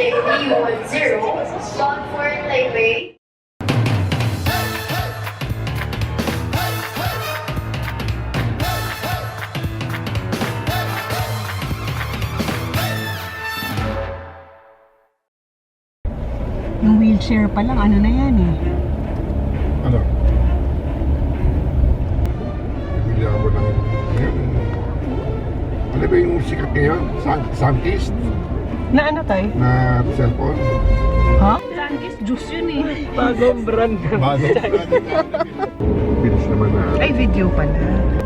JB10, bound for Taipei. Yung wheelchair pa lang, ano na yan eh. Ano? Bibili ako ng... Ano ba yung sikat ngayon? Sunkist? Na ano tayo? Na cellphone? Ha? Sunkist juice yun eh. Bagong brand. Bagong brand. Bilis naman na. Ay, video pala.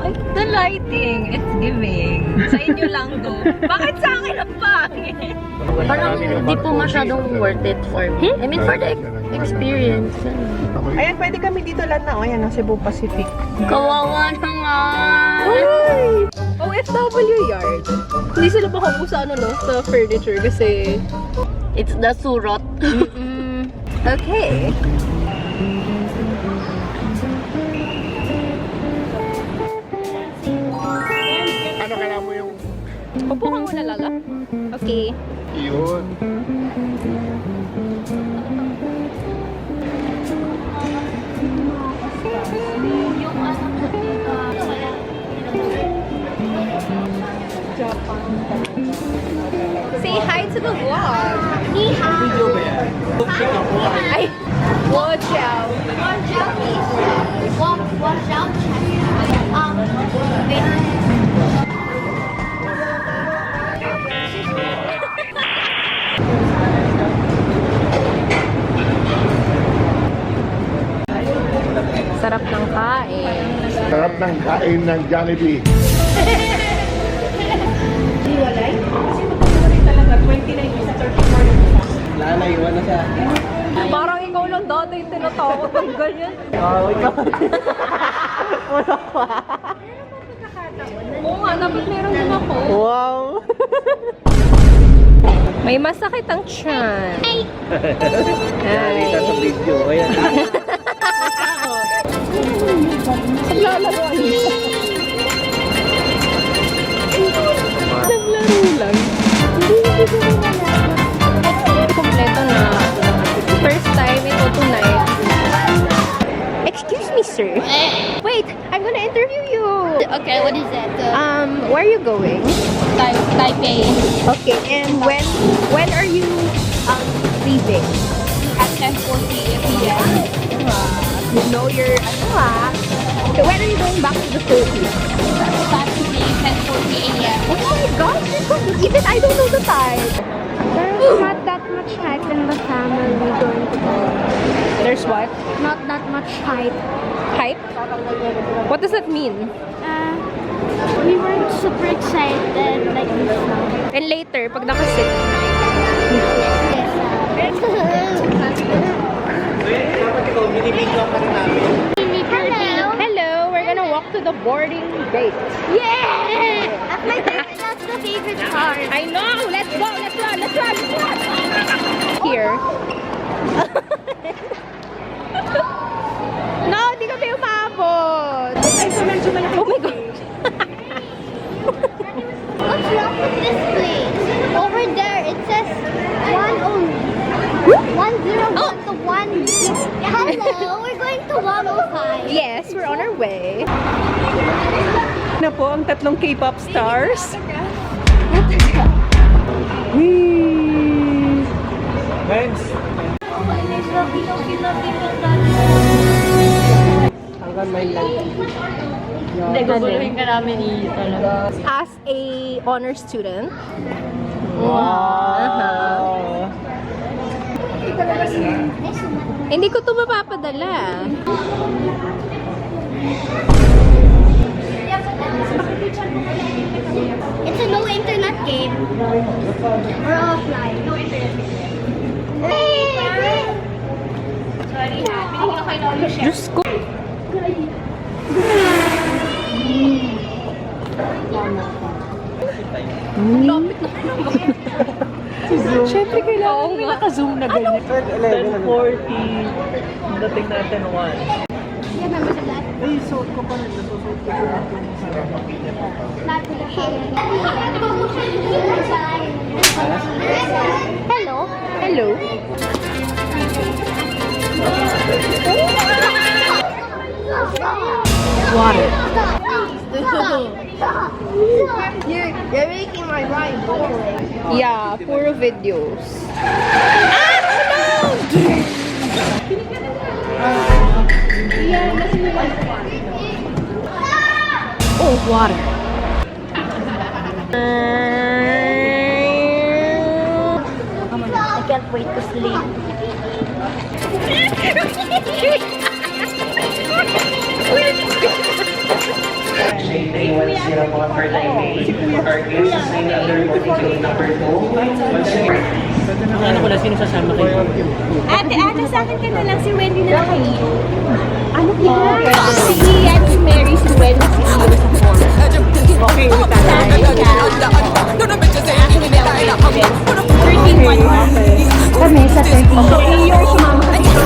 Ay, the lighting, it's giving. Sa inyo lang to. Bakit sa akin ang pangit? Parang hindi po masyadong worth it for me. I mean, for the experience. Ayan, pwede kami dito lang na. O, ayan, ang Cebu Pacific. Kawawa naman. OFW yard. Hindi sila makapo sa ano, no? Sa furniture kasi... It's the surot. Okay. Ano kaya mo yung... Upo ka muna, Lala. Okay. Yun. Say hi to the vlog. Ni hao. Ay, watch out. Watch out, please. Watch out, Sarap ng kain. Sarap ng kain ng Jollibee. Lalayuan na siya. Parang ikaw lang dati yung tinatakot ng ganyan. Ikaw. Wala pa. Oo nga, dapat meron din ako. Wow. May masakit ang tiyan. Nakita sa video. Ayan. Naglalaro niya. Naglaro lang. Kompleto na. First time ito tonight. Excuse me, sir. Wait, I'm gonna interview you. Okay, what is that? Where are you going? Taipei. Okay, and when are you leaving? At 10:40 p.m. You know your Okay, when are you going back to the Philippines? Saturday, 10:40 a.m. Oh my gosh, you're so good. Even I don't know the time. There's not that much hype in the family going to go. There's what? Not that much hype. Hype? What does that mean? We weren't super excited like before. And later, pag nakasit. Hello, we're gonna walk to the boarding gate. Yeah! That's the favorite part. I know! Let's go! Let's run! Let's run! Let's run! Here. No, di kami umabot! Oh my God! What's wrong with this place? Over there, it says one only. 101 to 1. Hello, we're going to 105. Yes, we're on our way. Na po ang tatlong K-pop stars. Thanks. Hanggang may lang. Hindi, guguluhin ka namin talaga. As a honor student. Wow. Hindi ko to mapapadala. It's a no internet game. Or offline. No internet game. Hey! Sorry ha, binigyan ko kayo ng all share. Diyos ko. Siyempre kailangan may naka-zoom na ganyan. 10:40. Dating natin 1. You remember that? Ay, suot ko pa rin. Nasusuot ko pa rin. Hello. You're making my ride boring. Yeah, puro videos. Oh, water. I can't wait to sleep. Ano ko na, sino sasama kayo? Ate, sa akin ka na lang. Si Wendy na lang kayo. Ano yan? Si Ian, si Mary, si Wendy, si Iyo sa forest. Okay, kami sa 13. So, Iyo, sumama ka dito.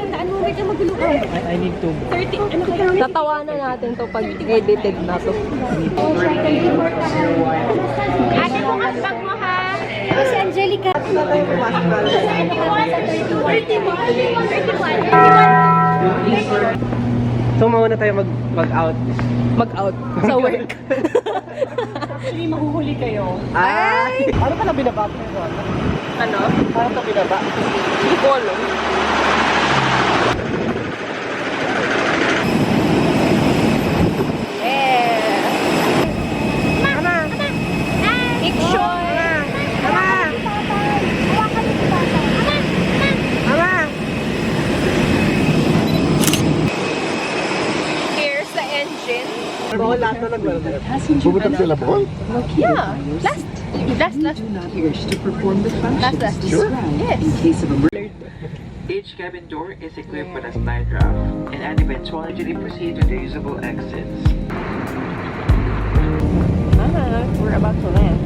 Tandaan mo, wait lang magulo ka. I need to. 30, ano ka? Tatawanan natin to pag edited na to. Ate, bukas bag mo ha. Si Angelica. So, mauna tayo mag-out. Mag-out sa work. Actually, mahuhuli kayo. Ay! Ano pala binaba ko yun? Ano? Paano ito binaba? Hindi ko alam. Here's the engine. Bawal lahat na naglalaro. Pumunta ba sila Bohol? Yeah. Last. Sure. Each cabin door is equipped with a slide raft, and at eventuality proceed to the usable exits. We're about to land.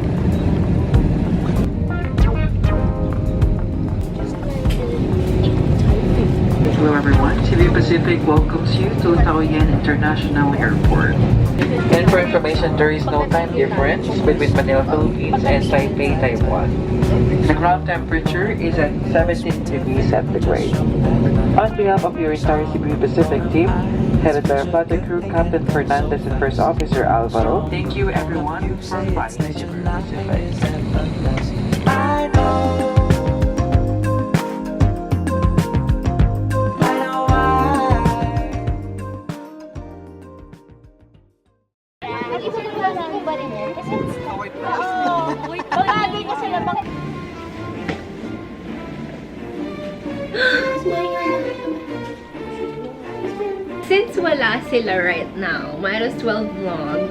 Hello everyone, Cebu Pacific welcomes you to Taoyuan International Airport. And for information, there is no time difference between Manila, Philippines and Taipei, Taiwan. The ground temperature is at 17 degrees centigrade. On behalf of your entire Cebu Pacific team, headed by our flight crew Captain Fernandez and First Officer Alvaro, thank you everyone for flying Cebu Pacific. Hindi ba rin yan? Kasi, bagay kasi namang... Since wala sila right now, might as well vlog.